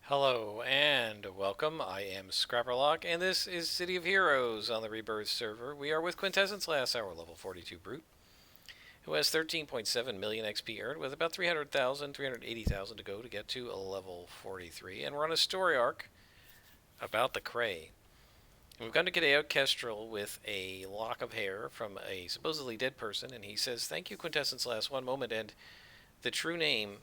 Hello and welcome. I am Scrapperlock, and this is City of Heroes on the Rebirth server. We are with Quintessence last hour, level 42 Brute, who has 13.7 million XP earned with about 300,000, 380,000 to go to get to a level 43. And we're on a story arc about the Cray. And we've gone to Gideo Kestrel with a lock of hair from a supposedly dead person, and he says, "Thank you, Quintessence last one moment, and the true name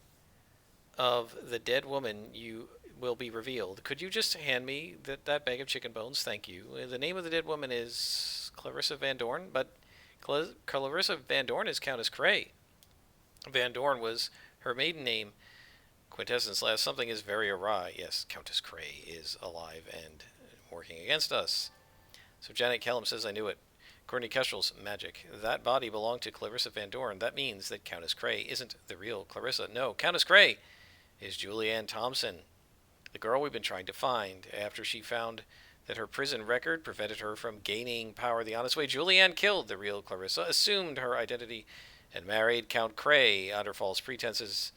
of the dead woman you will be revealed. Could you just hand me that bag of chicken bones? Thank you." The name of the dead woman is Clarissa Van Dorn, but Clarissa Van Dorn is Countess Cray. Van Dorn was her maiden name. Quintessence last something is very awry. Yes, Countess Cray is alive and working against us. So Janet Kellum says, "I knew it. According to Kestrel's magic, that body belonged to Clarissa Van Dorn. That means that Countess Cray isn't the real Clarissa. No, Countess Cray is Julianne Thompson, the girl we've been trying to find. After she found that her prison record prevented her from gaining power the honest way, Julianne killed the real Clarissa, assumed her identity, and married Count Cray under false pretenses."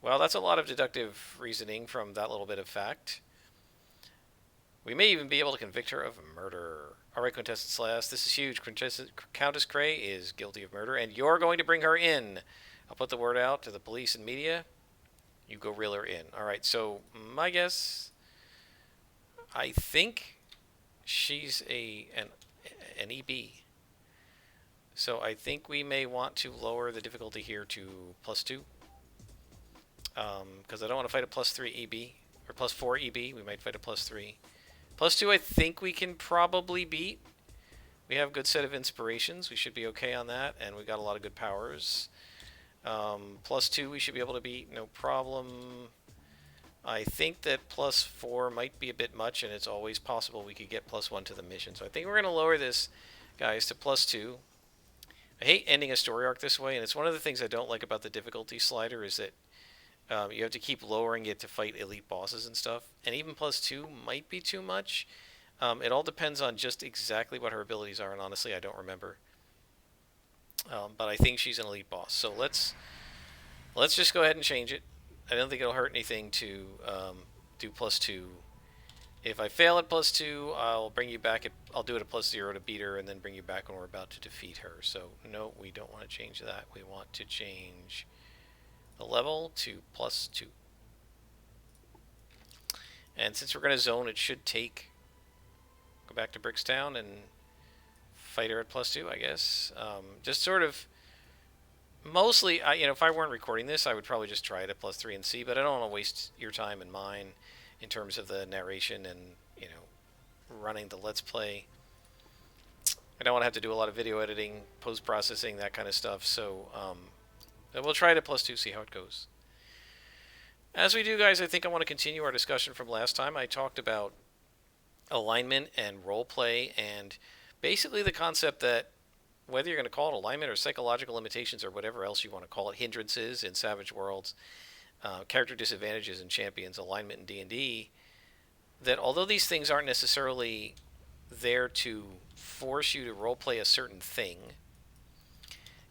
Well, that's a lot of deductive reasoning from that little bit of fact. "We may even be able to convict her of murder." All right, Quintessence last. This is huge. Countess Cray is guilty of murder, and you're going to bring her in. I'll put the word out to the police and media. You go reel her in. All right, so my guess, I think she's an EB. So I think we may want to lower the difficulty here to +2. Because I don't want to fight a +3 EB. Or +4 EB. We might fight a +3. +2 I think we can probably beat. We have a good set of inspirations. We should be okay on that. And we got a lot of good powers. +2 we should be able to beat, no problem. I think that +4 might be a bit much, and it's always possible we could get +1 to the mission. So I think we're going to lower this, guys, to +2. I hate ending a story arc this way, and it's one of the things I don't like about the difficulty slider is that you have to keep lowering it to fight elite bosses and stuff. And even +2 might be too much. It all depends on just exactly what her abilities are, and honestly, I don't remember. But I think she's an elite boss. So let's just go ahead and change it. I don't think it'll hurt anything to do +2. If I fail at +2, I'll bring you back. I'll do it at +0 to beat her, and then bring you back when we're about to defeat her. So no, we don't want to change that. We want to change the level to +2. And since we're going to zone, it should go back to Brickstown and fight her at +2, I guess. Just sort of, mostly, if I weren't recording this, I would probably just try it at +3 and see, but I don't want to waste your time and mine in terms of the narration and, running the Let's Play. I don't want to have to do a lot of video editing, post-processing, that kind of stuff, so we'll try it at +2, see how it goes. As we do, guys, I think I want to continue our discussion from last time. I talked about alignment and roleplay and basically the concept that whether you're going to call it alignment or psychological limitations or whatever else you want to call it, hindrances in Savage Worlds, character disadvantages in Champions, alignment in D&D, that although these things aren't necessarily there to force you to roleplay a certain thing,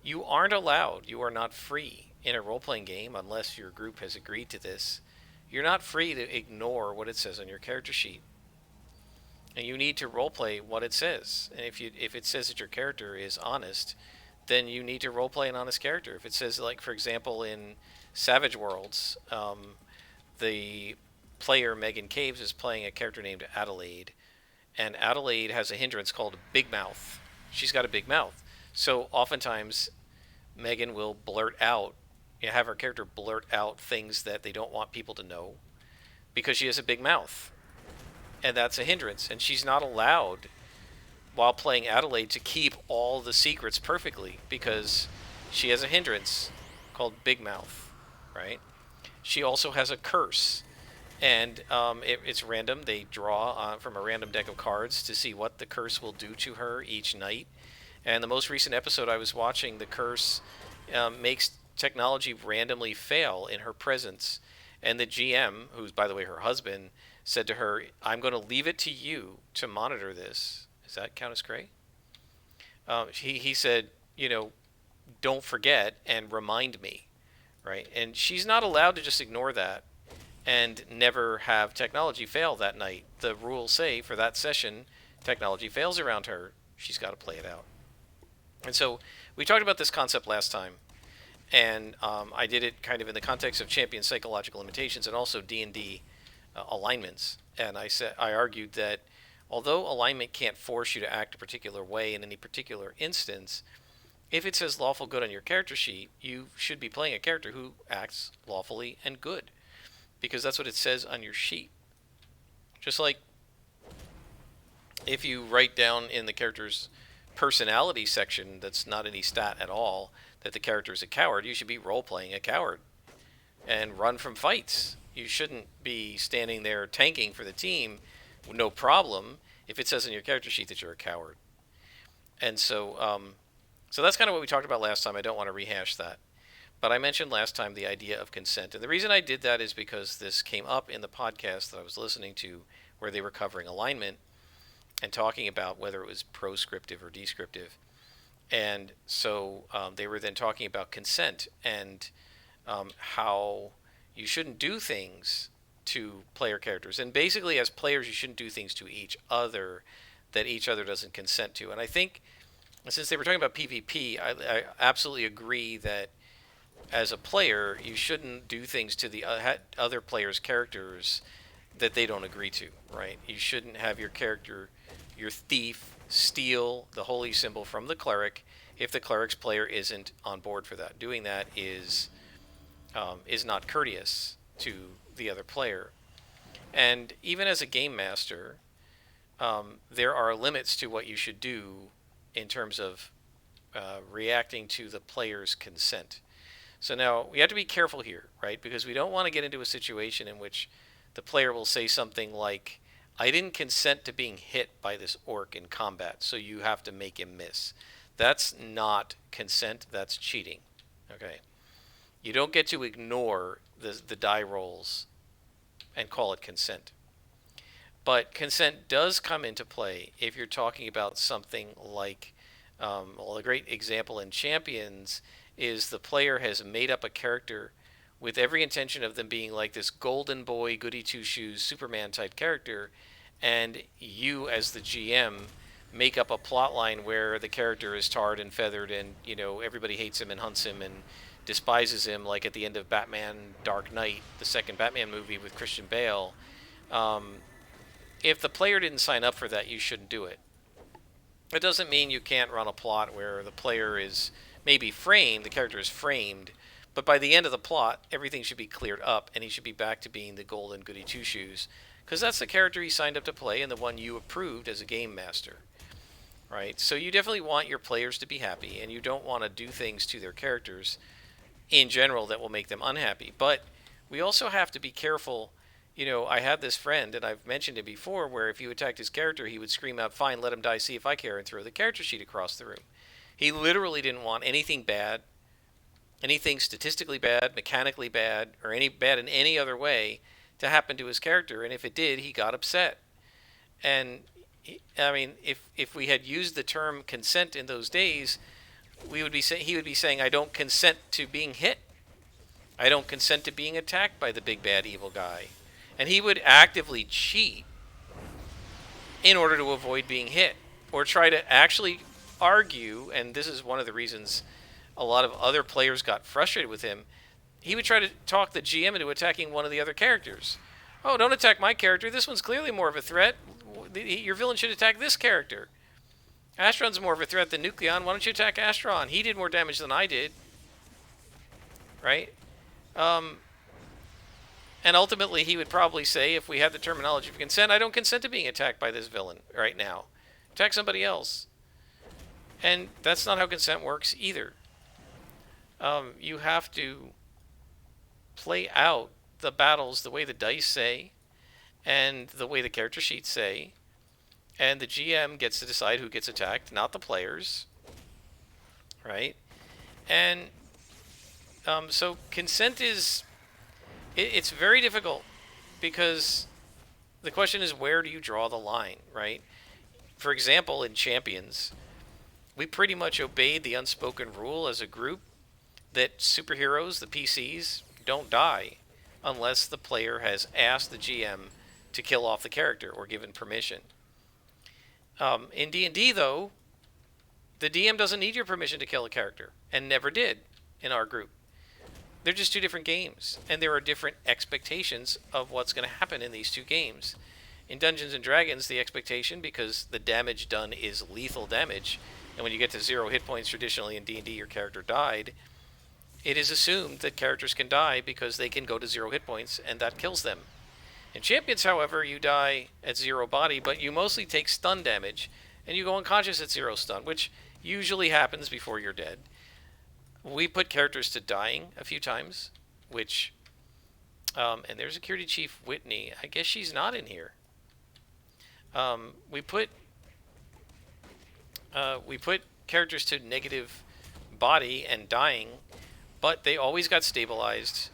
you aren't allowed, you are not free in a role-playing game unless your group has agreed to this. You're not free to ignore what it says on your character sheet. And you need to roleplay what it says. And if it says that your character is honest, then you need to roleplay an honest character. If it says, like, for example, in Savage Worlds, the player, Megan Caves, is playing a character named Adelaide. And Adelaide has a hindrance called Big Mouth. She's got a big mouth. So oftentimes, Megan will blurt out, have her character blurt out things that they don't want people to know because she has a big mouth. And that's a hindrance. And she's not allowed, while playing Adelaide, to keep all the secrets perfectly because she has a hindrance called Big Mouth, right? She also has a curse. And it's random. They draw from a random deck of cards to see what the curse will do to her each night. And the most recent episode I was watching, the curse makes technology randomly fail in her presence. And the GM, who's, by the way, her husband, said to her, "I'm going to leave it to you to monitor this." Is that Countess Cray? He said, don't forget and remind me, right? And she's not allowed to just ignore that and never have technology fail that night. The rules say for that session, technology fails around her. She's got to play it out. And so we talked about this concept last time, and I did it kind of in the context of champion psychological limitations and also D&D alignments. And I argued that although alignment can't force you to act a particular way in any particular instance, if it says lawful good on your character sheet, you should be playing a character who acts lawfully and good, because that's what it says on your sheet. Just like if you write down in the character's personality section that's not any stat at all that the character is a coward, you should be role-playing a coward and run from fights. You shouldn't be standing there tanking for the team, no problem, if it says in your character sheet that you're a coward. And so that's kind of what we talked about last time. I don't want to rehash that. But I mentioned last time the idea of consent. And the reason I did that is because this came up in the podcast that I was listening to where they were covering alignment and talking about whether it was proscriptive or descriptive. And so they were then talking about consent and how you shouldn't do things to player characters. And basically, as players, you shouldn't do things to each other that each other doesn't consent to. And I think, since they were talking about PvP, I absolutely agree that as a player, you shouldn't do things to the other player's characters that they don't agree to, right? You shouldn't have your character, your thief, steal the holy symbol from the cleric if the cleric's player isn't on board for that. Doing that is not courteous to the other player. And even as a game master, there are limits to what you should do in terms of reacting to the player's consent. So now we have to be careful here, right? Because we don't want to get into a situation in which the player will say something like, I didn't consent to being hit by this orc in combat, so you have to make him miss. That's not consent, that's cheating. Okay. You don't get to ignore the die rolls and call it consent. But consent does come into play if you're talking about something like, a great example in Champions is the player has made up a character with every intention of them being like this golden boy, goody two-shoes, Superman type character, and you as the GM make up a plot line where the character is tarred and feathered and, everybody hates him and hunts him and despises him, like at the end of Batman Dark Knight, the second Batman movie with Christian Bale. If the player didn't sign up for that, you shouldn't do it. It doesn't mean you can't run a plot where the player is maybe framed, the character is framed, but by the end of the plot, everything should be cleared up, and he should be back to being the golden goody two-shoes, because that's the character he signed up to play and the one you approved as a game master, right? So you definitely want your players to be happy, and you don't want to do things to their characters in general that will make them unhappy. But we also have to be careful. I had this friend, and I've mentioned it before, where if you attacked his character, he would scream out, fine, let him die, see if I care, and throw the character sheet across the room. He literally didn't want anything bad, anything statistically bad, mechanically bad, or any bad in any other way to happen to his character, and if it did, he got upset. And, if we had used the term consent in those days, he would be saying, I don't consent to being hit. I don't consent to being attacked by the big bad evil guy. And he would actively cheat in order to avoid being hit, or try to actually argue, and this is one of the reasons a lot of other players got frustrated with him. He would try to talk the GM into attacking one of the other characters. Oh, don't attack my character. This one's clearly more of a threat. Your villain should attack this character. Astron's more of a threat than Nucleon. Why don't you attack Astron? He did more damage than I did. Right? And ultimately, he would probably say, if we had the terminology of consent, I don't consent to being attacked by this villain right now. Attack somebody else. And that's not how consent works either. You have to play out the battles the way the dice say, and the way the character sheets say, and the GM gets to decide who gets attacked, not the players. Right? And so consent is... It's very difficult, because the question is, where do you draw the line, right? For example, in Champions, we pretty much obeyed the unspoken rule as a group that superheroes, the PCs, don't die unless the player has asked the GM to kill off the character or given permission. In D&D, though, the DM doesn't need your permission to kill a character, and never did in our group. They're just two different games, and there are different expectations of what's going to happen in these two games. In Dungeons and Dragons, the expectation, because the damage done is lethal damage, and when you get to 0 hit points traditionally in D&D, your character died, it is assumed that characters can die because they can go to 0 hit points, and that kills them. In Champions, however, you die at 0 body, but you mostly take stun damage, and you go unconscious at 0 stun, which usually happens before you're dead. We put characters to dying a few times, which, and there's Security Chief Whitney. I guess she's not in here. We put characters to negative body and dying, but they always got stabilized.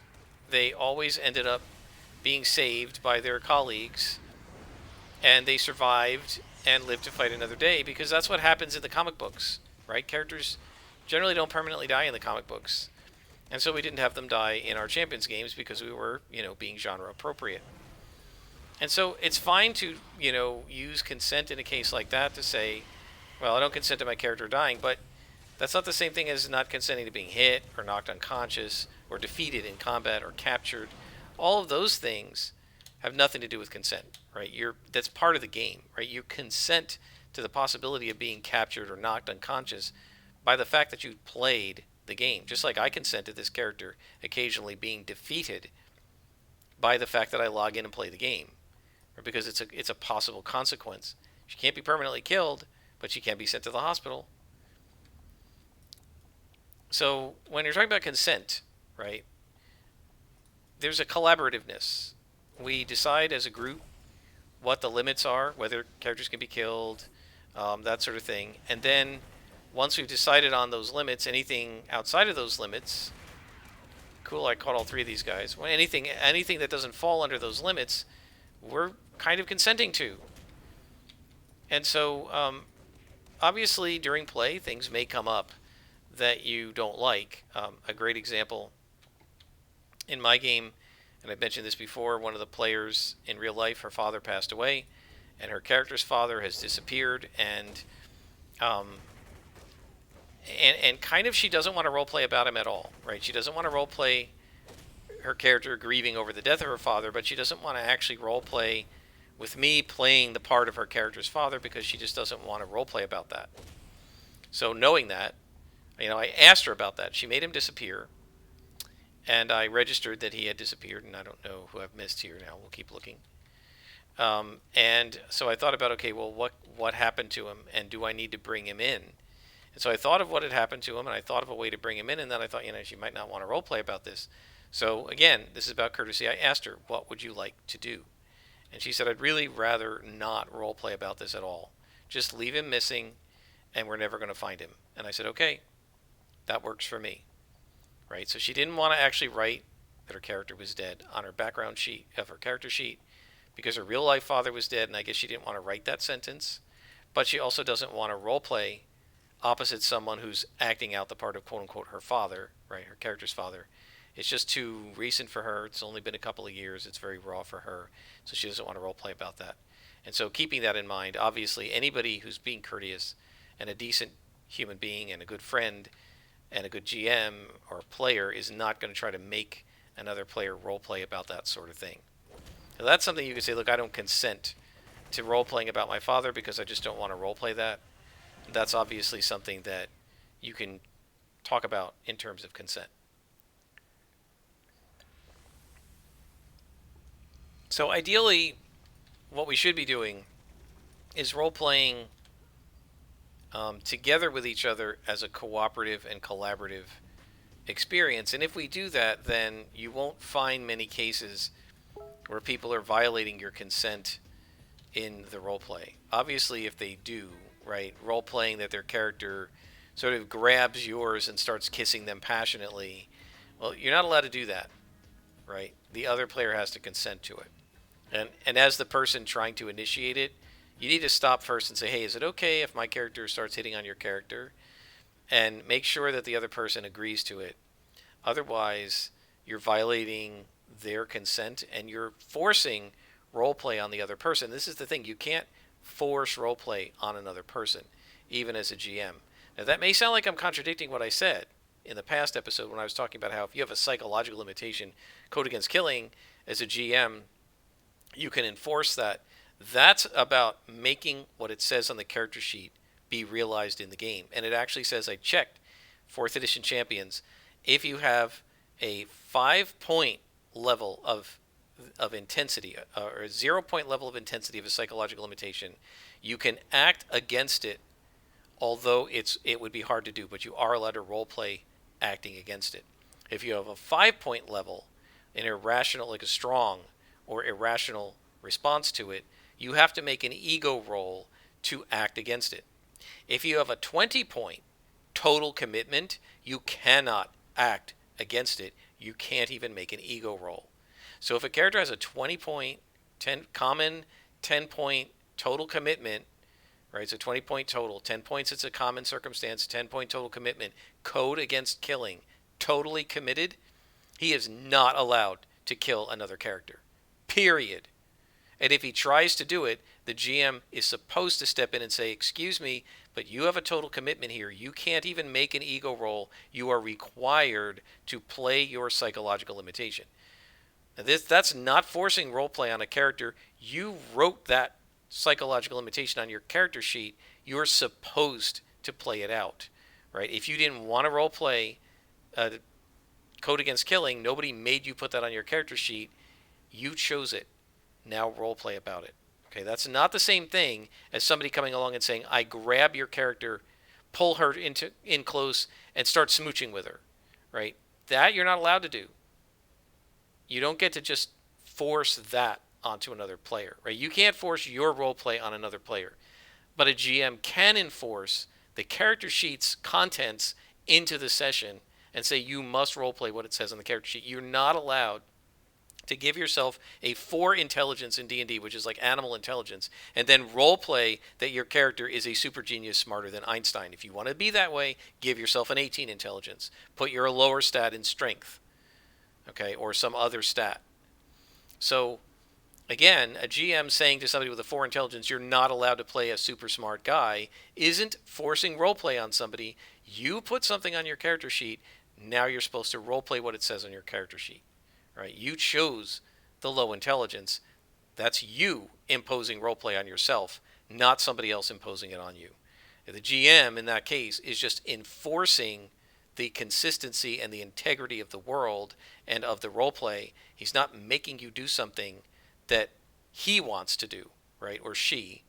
They always ended up being saved by their colleagues, and they survived and lived to fight another day, because that's what happens in the comic books, right? Characters generally don't permanently die in the comic books, and so we didn't have them die in our Champions games because we were, being genre appropriate. And so it's fine to, use consent in a case like that to say, well, I don't consent to my character dying, but that's not the same thing as not consenting to being hit or knocked unconscious or defeated in combat or captured. All of those things have nothing to do with consent, right? That's part of the game, right? You consent to the possibility of being captured or knocked unconscious by the fact that you played the game. Just like I consent to this character occasionally being defeated by the fact that I log in and play the game, or because it's a possible consequence. She can't be permanently killed, but she can be sent to the hospital. So when you're talking about consent, right, there's a collaborativeness. We decide as a group what the limits are, whether characters can be killed, that sort of thing. And then once we've decided on those limits, anything outside of those limits, cool, I caught all three of these guys. Well, anything that doesn't fall under those limits, we're kind of consenting to. And so, obviously, during play, things may come up that you don't like. A great example in my game, and I've mentioned this before, one of the players in real life, her father passed away, and her character's father has disappeared, and kind of she doesn't want to roleplay about him at all, right? She doesn't want to roleplay her character grieving over the death of her father, but she doesn't want to actually roleplay with me playing the part of her character's father because she just doesn't want to roleplay about that. So knowing that, I asked her about that. She made him disappear, and I registered that he had disappeared, and I don't know who I've missed here now. We'll keep looking. And so I thought about, okay, well, what happened to him, and do I need to bring him in? And so I thought of what had happened to him, and I thought of a way to bring him in, and then I thought, she might not want to roleplay about this. So again, this is about courtesy. I asked her, what would you like to do? And she said, I'd really rather not roleplay about this at all. Just leave him missing, and we're never going to find him. And I said, okay, that works for me. Right? So she didn't want to actually write that her character was dead on her background sheet of her character sheet because her real life father was dead, and I guess she didn't want to write that sentence. But she also doesn't want to roleplay opposite someone who's acting out the part of quote-unquote her father, right, her character's father. It's just too recent for her. It's only been a couple of years. It's very raw for her, so she doesn't want to roleplay about that. And so keeping that in mind, obviously anybody who's being courteous and a decent human being and a good friend and a good GM or player is not going to try to make another player roleplay about that sort of thing. So that's something you can say, look, I don't consent to roleplaying about my father because I just don't want to roleplay that. That's obviously something that you can talk about in terms of consent. So ideally, what we should be doing is role-playing together with each other as a cooperative and collaborative experience. And if we do that, then you won't find many cases where people are violating your consent in the role-play. Obviously, if they do, right, role-playing that their character sort of grabs yours and starts kissing them passionately, well, you're not allowed to do that, right? The other player has to consent to it. And as the person trying to initiate it, you need to stop first and say, hey, is it okay if my character starts hitting on your character? And make sure that the other person agrees to it. Otherwise, you're violating their consent, and you're forcing role play on the other person. This is the thing, you can't force role play on another person, even as a GM. Now, that may sound like I'm contradicting what I said in the past episode when I was talking about how if you have a psychological limitation, code against killing, as a GM, you can enforce that. That's about making what it says on the character sheet be realized in the game. And it actually says, I checked 4th edition champions, if you have a 5-point level of intensity, or a 0-point level of intensity of a psychological limitation, you can act against it, although it would be hard to do, but you are allowed to role play acting against it. If you have a 5-point level, an irrational, like a strong or irrational response to it, you have to make an ego roll to act against it. If you have a 20-point total commitment, you cannot act against it. You can't even make an ego roll. So if a character has a 20-point, 10-point total commitment, right? So 20-point total, 10 points it's a common circumstance, 10-point total commitment, code against killing, totally committed, he is not allowed to kill another character. Period. And if he tries to do it, the GM is supposed to step in and say, excuse me, but you have a total commitment here. You can't even make an ego roll. You are required to play your psychological limitation. Now that's not forcing roleplay on a character. You wrote that psychological limitation on your character sheet. You're supposed to play it out, right? If you didn't want to roleplay code against killing, nobody made you put that on your character sheet. You chose it. Now roleplay about it. Okay, that's not the same thing as somebody coming along and saying, I grab your character, pull her in close, and start smooching with her, right? That you're not allowed to do. You don't get to just force that onto another player, right? You can't force your roleplay on another player. But a GM can enforce the character sheet's contents into the session and say you must roleplay what it says on the character sheet. You're not allowed to give yourself a 4 intelligence in D&D, which is like animal intelligence, and then roleplay that your character is a super genius smarter than Einstein. If you want to be that way, give yourself an 18 intelligence. Put your lower stat in strength, okay, or some other stat. So, again, a GM saying to somebody with a 4 intelligence, you're not allowed to play a super smart guy, isn't forcing roleplay on somebody. You put something on your character sheet, now you're supposed to roleplay what it says on your character sheet. Right? You chose the low intelligence. That's you imposing roleplay on yourself, not somebody else imposing it on you. The GM, in that case, is just enforcing the consistency and the integrity of the world and of the roleplay. He's not making you do something that he wants to do, right? Or she.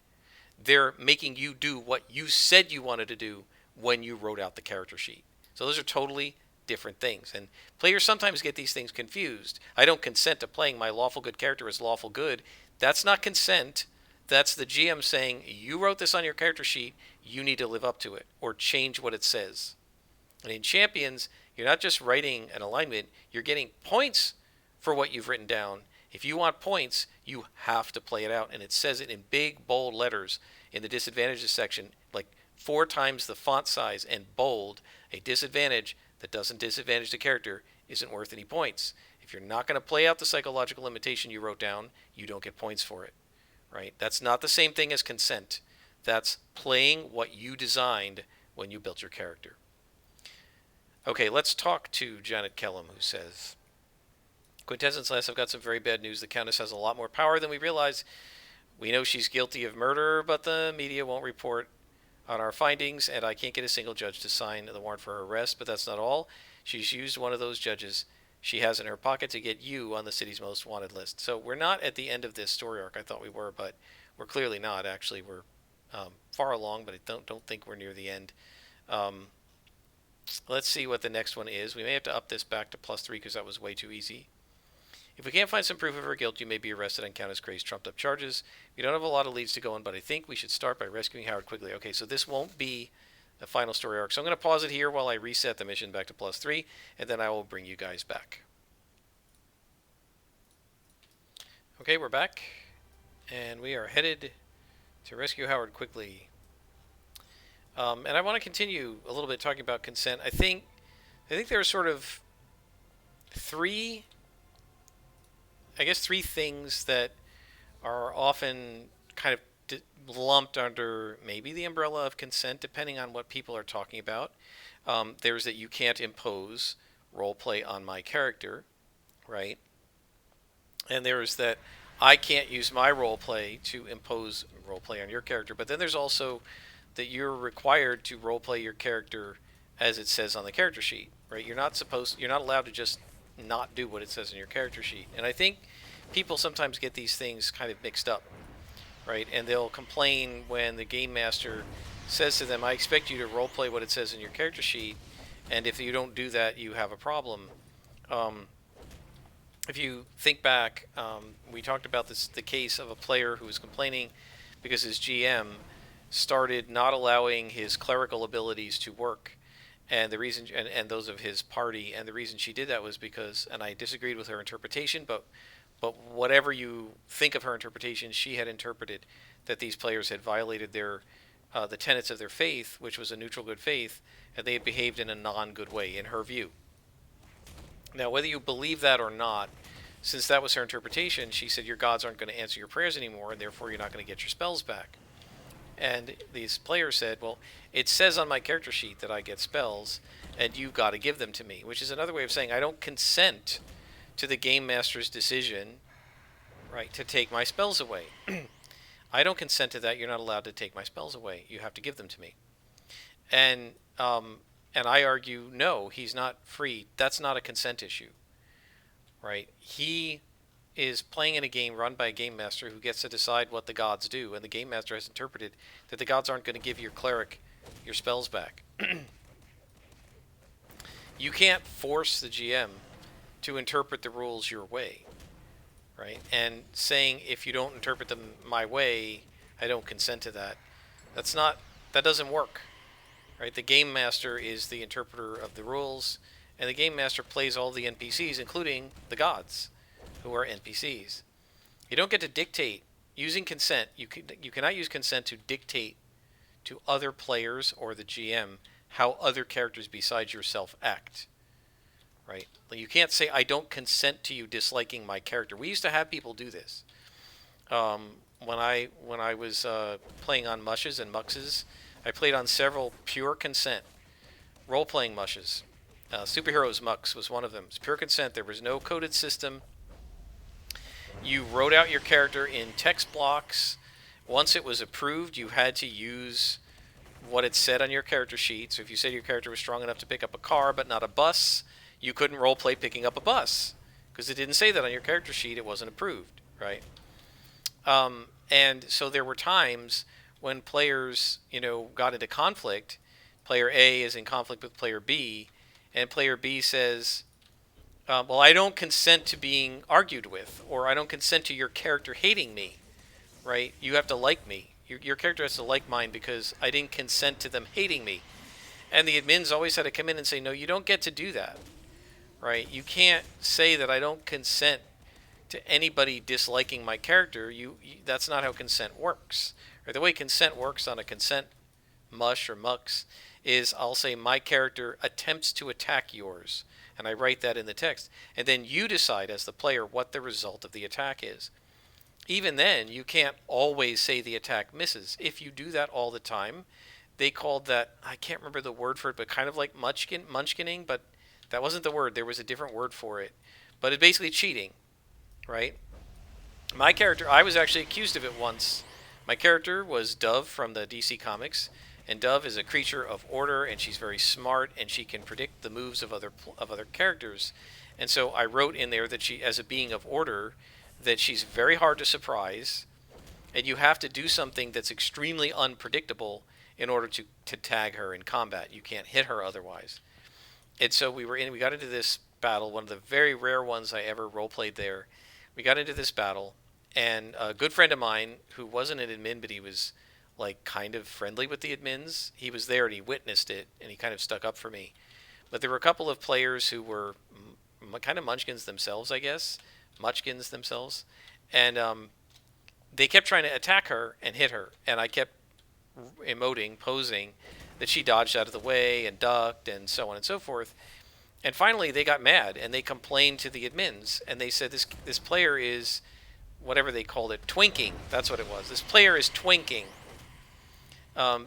They're making you do what you said you wanted to do when you wrote out the character sheet. So those are totally different things. And players sometimes get these things confused. I don't consent to playing my lawful good character as lawful good. That's not consent. That's the GM saying, you wrote this on your character sheet, you need to live up to it or change what it says. And in Champions, you're not just writing an alignment, you're getting points for what you've written down. If you want points, you have to play it out. And it says it in big, bold letters in the disadvantages section, like 4 times the font size and bold. A disadvantage that doesn't disadvantage the character isn't worth any points. If you're not going to play out the psychological limitation you wrote down, you don't get points for it, right? That's not the same thing as consent. That's playing what you designed when you built your character. Okay, let's talk to Janet Kellum, who says, Quintessence Last, I've got some very bad news. The Countess has a lot more power than we realize. We know she's guilty of murder, but the media won't report on our findings, and I can't get a single judge to sign the warrant for her arrest, but that's not all. She's used one of those judges she has in her pocket to get you on the city's most wanted list. So we're not at the end of this story arc. I thought we were, but we're clearly not. Actually, we're far along, but I don't think we're near the end. Let's see what the next one is. We may have to up this back to +3 because that was way too easy. If we can't find some proof of her guilt, you may be arrested on Countess Gray's trumped-up charges. We don't have a lot of leads to go on, but I think we should start by rescuing Howard quickly. Okay, so this won't be the final story arc. So I'm going to pause it here while I reset the mission back to +3, and then I will bring you guys back. Okay, we're back, and we are headed to rescue Howard quickly. And I want to continue a little bit talking about consent. I think there are sort of 3 I guess, three things that are often kind of lumped under maybe the umbrella of consent, depending on what people are talking about. There's that you can't impose role play on my character, right? And there's that I can't use my role play to impose role play on your character. But then there's also that you're required to role play your character as it says on the character sheet, right? You're not allowed to just not do what it says in your character sheet. And I think people sometimes get these things kind of mixed up, right? And they'll complain when the game master says to them, "I expect you to role play what it says in your character sheet, and if you don't do that, you have a problem." Um, if you think back, we talked about the case of a player who was complaining because his GM started not allowing his clerical abilities to work, and the reason and those of his party, and the reason she did that was because, and I disagreed with her interpretation, but whatever you think of her interpretation, she had interpreted that these players had violated their the tenets of their faith, which was a neutral good faith, and they had behaved in a non-good way in her view. Now, whether you believe that or not, since that was her interpretation, she said your gods aren't going to answer your prayers anymore, and therefore you're not going to get your spells back. And these players said, well, it says on my character sheet that I get spells, and you've got to give them to me, which is another way of saying I don't consent to the game master's decision, right, to take my spells away. I don't consent to that. You're not allowed to take my spells away. You have to give them to me. And and I argue, no, he's not free. That's not a consent issue, right? He is playing in a game run by a game master who gets to decide what the gods do, and the game master has interpreted that the gods aren't going to give your cleric your spells back. You can't force the GM to interpret the rules your way, right? And saying if you don't interpret them my way, I don't consent to that. That doesn't work. Right? The game master is the interpreter of the rules, and the game master plays all the NPCs, including the gods, who are NPCs. You don't get to dictate using consent. You cannot use consent to dictate to other players or the GM how other characters besides yourself act. Right? You can't say I don't consent to you disliking my character. We used to have people do this. When I was playing on mushes and muxes, I played on several pure consent role-playing mushes. Superheroes Mux was one of them. It's pure consent. There was no coded system. You wrote out your character in text blocks. Once it was approved, you had to use what it said on your character sheet. So if you said your character was strong enough to pick up a car but not a bus, you couldn't role-play picking up a bus because it didn't say that on your character sheet. It wasn't approved, right? And so there were times when players, got into conflict. Player A is in conflict with player B, and player B says, well, I don't consent to being argued with, or I don't consent to your character hating me, right? You have to like me. Your character has to like mine because I didn't consent to them hating me. And the admins always had to come in and say, no, you don't get to do that, right? You can't say that I don't consent to anybody disliking my character. That's not how consent works. Or the way consent works on a consent mush or mux is I'll say my character attempts to attack yours, and I write that in the text, and then you decide as the player what the result of the attack is. Even then, you can't always say the attack misses. If you do that all the time, they called that, I can't remember the word for it, but kind of like munchkining, but that wasn't the word. There was a different word for it. But it's basically cheating, right? My character, I was actually accused of it once. My character was Dove from the DC Comics, and Dove is a creature of order, and she's very smart, and she can predict the moves of other characters. And so I wrote in there that she, as a being of order, that she's very hard to surprise, and you have to do something that's extremely unpredictable in order to tag her in combat. You can't hit her otherwise. And so we got into this battle, one of the very rare ones I ever role-played there. We got into this battle, and a good friend of mine who wasn't an admin, but he was like kind of friendly with the admins, he was there and he witnessed it, and he kind of stuck up for me. But there were a couple of players who were kind of munchkins themselves, I guess, muchkins themselves, and they kept trying to attack her and hit her, and I kept posing that she dodged out of the way and ducked and so on and so forth. And finally, they got mad and they complained to the admins, and they said this player is whatever they called it, twinking. That's what it was. This player is twinking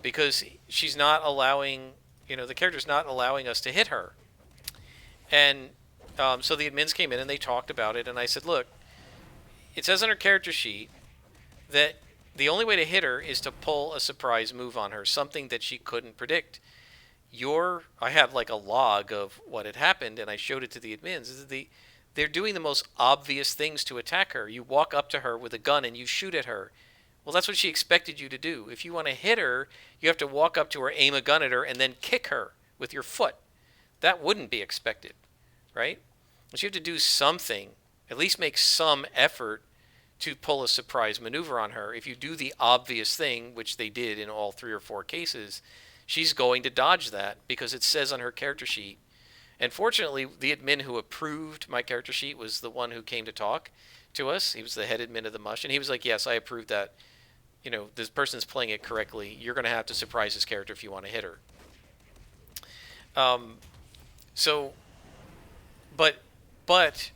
because she's not allowing, the character's not allowing us to hit her. And so the admins came in and they talked about it, and I said, look, it says on her character sheet that the only way to hit her is to pull a surprise move on her, something that she couldn't predict. I had like a log of what had happened, and I showed it to the admins. They're doing the most obvious things to attack her. You walk up to her with a gun and you shoot at her. Well, that's what she expected you to do. If you want to hit her, you have to walk up to her, aim a gun at her, and then kick her with your foot. That wouldn't be expected, right? But you have to do something, at least make some effort to pull a surprise maneuver on her. If you do the obvious thing, which they did in all 3 or 4 cases, she's going to dodge that because it says on her character sheet. And fortunately, the admin who approved my character sheet was the one who came to talk to us. He was the head admin of the Mush, and he was like, yes, I approved that. This person's playing it correctly. You're going to have to surprise this character if you want to hit her. But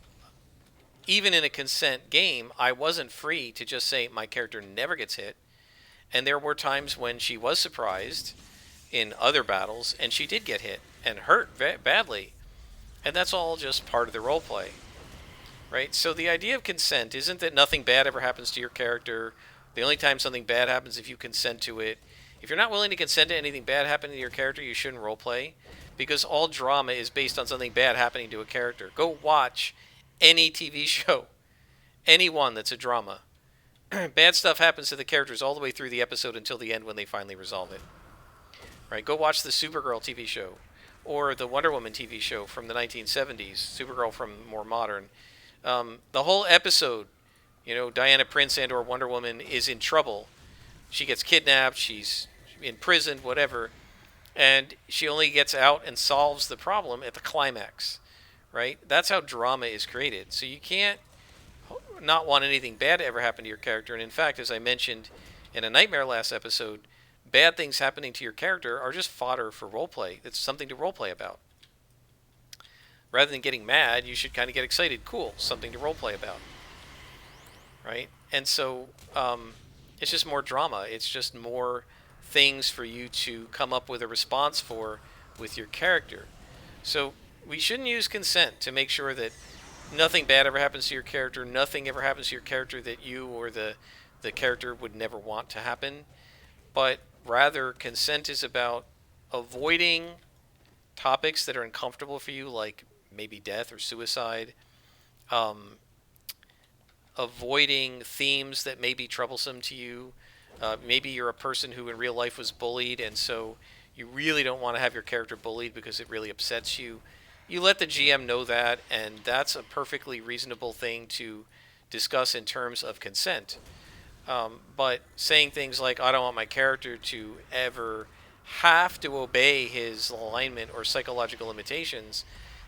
even in a consent game, I wasn't free to just say my character never gets hit. And there were times when she was surprised in other battles, and she did get hit and hurt badly. And that's all just part of the role play, right? So the idea of consent isn't that nothing bad ever happens to your character. The only time something bad happens if you consent to it. If you're not willing to consent to anything bad happening to your character, you shouldn't role play, because all drama is based on something bad happening to a character. Go watch any TV show, any one that's a drama. Bad stuff happens to the characters all the way through the episode until the end when they finally resolve it. Right? Go watch the Supergirl TV show or the Wonder Woman TV show from the 1970s, Supergirl from more modern. The whole episode, Diana Prince and or Wonder Woman is in trouble. She gets kidnapped, she's imprisoned, whatever, and she only gets out and solves the problem at the climax, right? That's how drama is created. So you can't not want anything bad to ever happen to your character. And in fact, as I mentioned in a Nightmare last episode, bad things happening to your character are just fodder for roleplay. It's something to roleplay about. Rather than getting mad, you should kind of get excited. Cool, something to roleplay about, right? And so it's just more drama. It's just more things for you to come up with a response for with your character. So we shouldn't use consent to make sure that nothing bad ever happens to your character, nothing ever happens to your character that you or the character would never want to happen. But rather, consent is about avoiding topics that are uncomfortable for you, like maybe death or suicide, avoiding themes that may be troublesome to you. Maybe you're a person who in real life was bullied, and so you really don't want to have your character bullied because it really upsets you. You let the GM know that, and that's a perfectly reasonable thing to discuss in terms of consent. But saying things like, I don't want my character to ever have to obey his alignment or psychological limitations,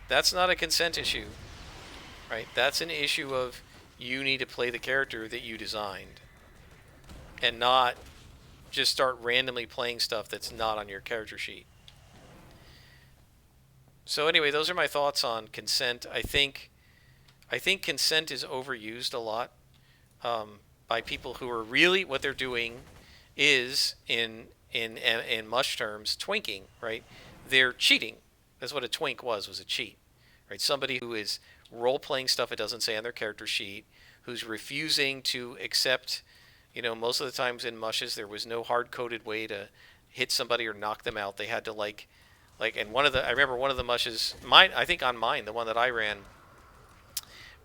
that's not a consent issue, right? That's an issue of you need to play the character that you designed and not just start randomly playing stuff that's not on your character sheet. So anyway, those are my thoughts on consent. I think consent is overused a lot by people who are really, what they're doing is in mush terms, twinking, right? They're cheating. That's what a twink was a cheat, right? Somebody who is role-playing stuff it doesn't say on their character sheet, who's refusing to accept, most of the times in mushes there was no hard-coded way to hit somebody or knock them out. They had to and I remember one of the mushes, I think on mine, the one that I ran,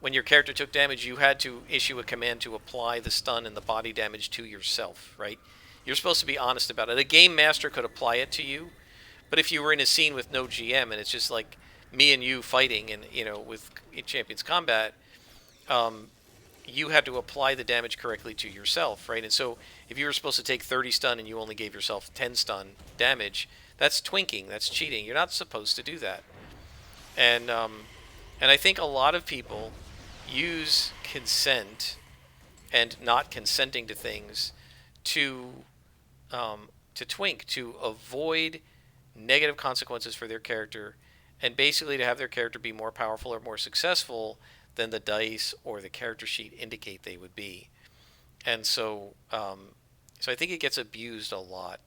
when your character took damage, you had to issue a command to apply the stun and the body damage to yourself, right? You're supposed to be honest about it. A game master could apply it to you, but if you were in a scene with no GM and it's just like me and you fighting and, with Champions Combat, you had to apply the damage correctly to yourself, right? And so if you were supposed to take 30 stun and you only gave yourself 10 stun damage, that's twinking, that's cheating. You're not supposed to do that. And I think a lot of people use consent and not consenting to things to twink, to avoid negative consequences for their character and basically to have their character be more powerful or more successful than the dice or the character sheet indicate they would be. And so I think it gets abused a lot.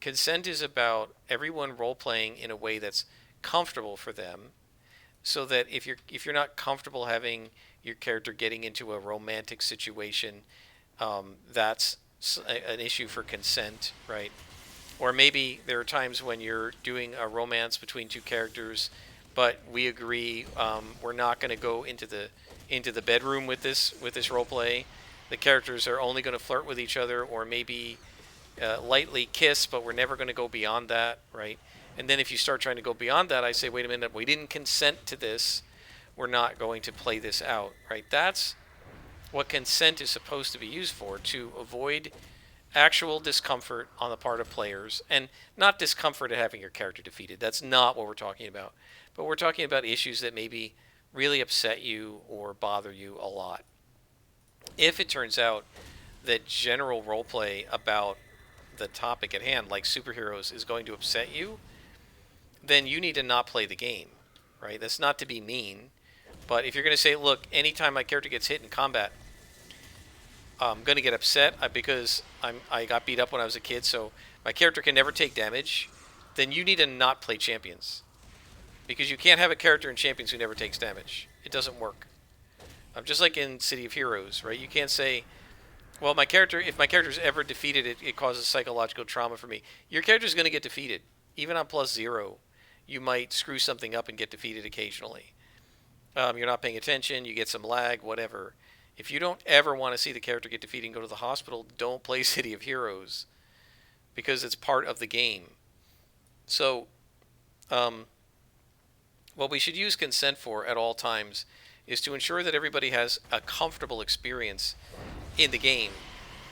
Consent is about everyone role playing in a way that's comfortable for them, so that if you're not comfortable having your character getting into a romantic situation, that's an issue for consent, right? Or maybe there are times when you're doing a romance between two characters, but we agree we're not going to go into the bedroom with this role play. The characters are only going to flirt with each other, or maybe lightly kiss, but we're never going to go beyond that, right? And then if you start trying to go beyond that, I say, wait a minute, we didn't consent to this. We're not going to play this out, right? That's what consent is supposed to be used for, to avoid actual discomfort on the part of players, and not discomfort at having your character defeated. That's not what we're talking about. But we're talking about issues that maybe really upset you or bother you a lot. If it turns out that general roleplay about the topic at hand, like superheroes, is going to upset you, then you need to not play the game, right? That's not to be mean, but if you're going to say, look, anytime my character gets hit in combat, I'm going to get upset because I got beat up when I was a kid, so my character can never take damage, then you need to not play champions. Because you can't have a character in champions who never takes damage. It doesn't work. Just like in City of Heroes, right? You can't say, well, if my character's ever defeated, it causes psychological trauma for me. Your character's going to get defeated. Even on +0, you might screw something up and get defeated occasionally. You're not paying attention, you get some lag, whatever. If you don't ever want to see the character get defeated and go to the hospital, don't play City of Heroes, because it's part of the game. So, what we should use consent for at all times is to ensure that everybody has a comfortable experience in the game,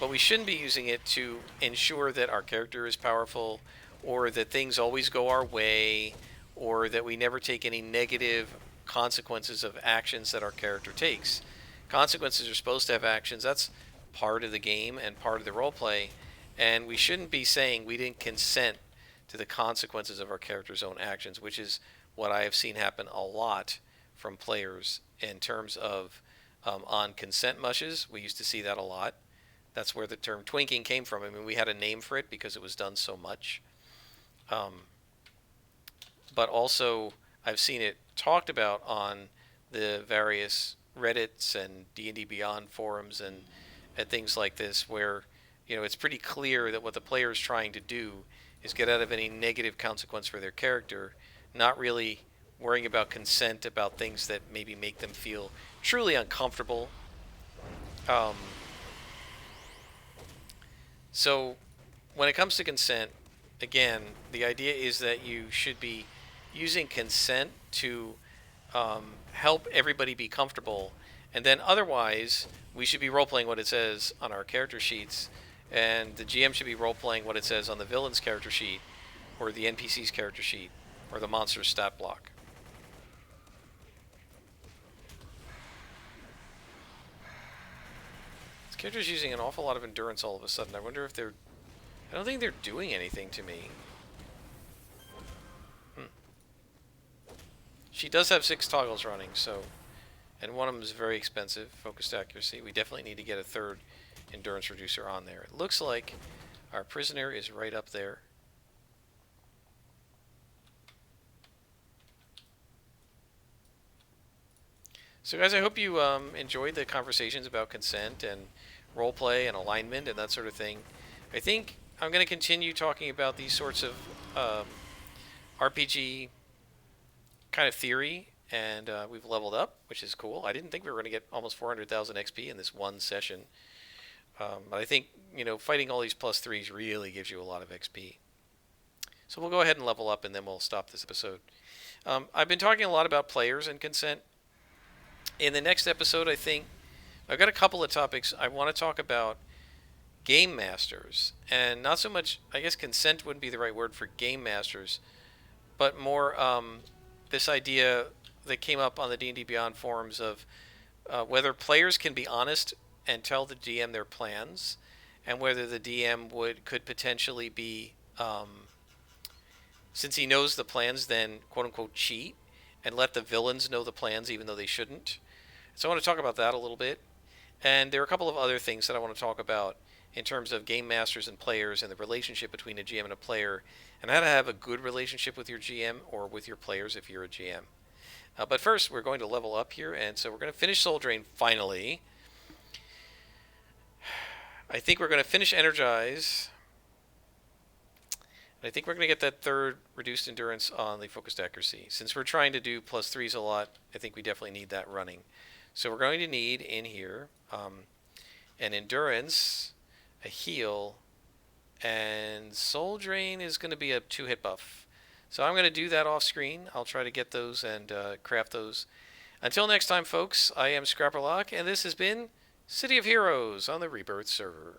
but we shouldn't be using it to ensure that our character is powerful, or that things always go our way, or that we never take any negative consequences of actions that our character takes. Consequences are supposed to have actions. That's part of the game and part of the role play, and we shouldn't be saying we didn't consent to the consequences of our character's own actions, which is what I have seen happen a lot from players in terms of on consent mushes. We used to see that a lot. That's where the term twinking came from. I mean, we had a name for it because it was done so much. But also, I've seen it talked about on the various Reddits and D&D Beyond forums and things like this, where it's pretty clear that what the player is trying to do is get out of any negative consequence for their character, not really worrying about consent about things that maybe make them feel truly uncomfortable. So when it comes to consent, again, the idea is that you should be using consent to help everybody be comfortable, and then otherwise we should be role-playing what it says on our character sheets, and the GM should be role-playing what it says on the villain's character sheet, or the NPC's character sheet, or the monster's stat block. This character's using an awful lot of endurance all of a sudden. I wonder if they're... I don't think they're doing anything to me. She does have 6 toggles running, so... And one of them is very expensive, focused accuracy. We definitely need to get a third endurance reducer on there. It looks like our prisoner is right up there. So guys, I hope you enjoyed the conversations about consent and roleplay and alignment and that sort of thing. I think I'm going to continue talking about these sorts of RPG kind of theory, and we've leveled up, which is cool. I didn't think we were going to get almost 400,000 XP in this one session. But I think, fighting all these +3s really gives you a lot of XP. So we'll go ahead and level up, and then we'll stop this episode. I've been talking a lot about players and consent. In the next episode, I think I've got a couple of topics. I want to talk about game masters, and not so much, I guess consent wouldn't be the right word for game masters, but more this idea that came up on the D&D Beyond forums of whether players can be honest and tell the DM their plans, and whether the DM could potentially be since he knows the plans, then quote unquote cheat and let the villains know the plans even though they shouldn't. So I want to talk about that a little bit. And there are a couple of other things that I want to talk about in terms of game masters and players and the relationship between a GM and a player, and how to have a good relationship with your GM or with your players if you're a GM. But first, we're going to level up here, and so we're going to finish Soul Drain finally. I think we're going to finish Energize. And I think we're going to get that third reduced endurance on the focused accuracy. Since we're trying to do +3s a lot, I think we definitely need that running. So we're going to need in here an endurance, a heal, and Soul Drain is going to be a 2-hit buff. So I'm going to do that off screen. I'll try to get those and craft those. Until next time, folks, I am Scrapperlock, and this has been City of Heroes on the Rebirth server.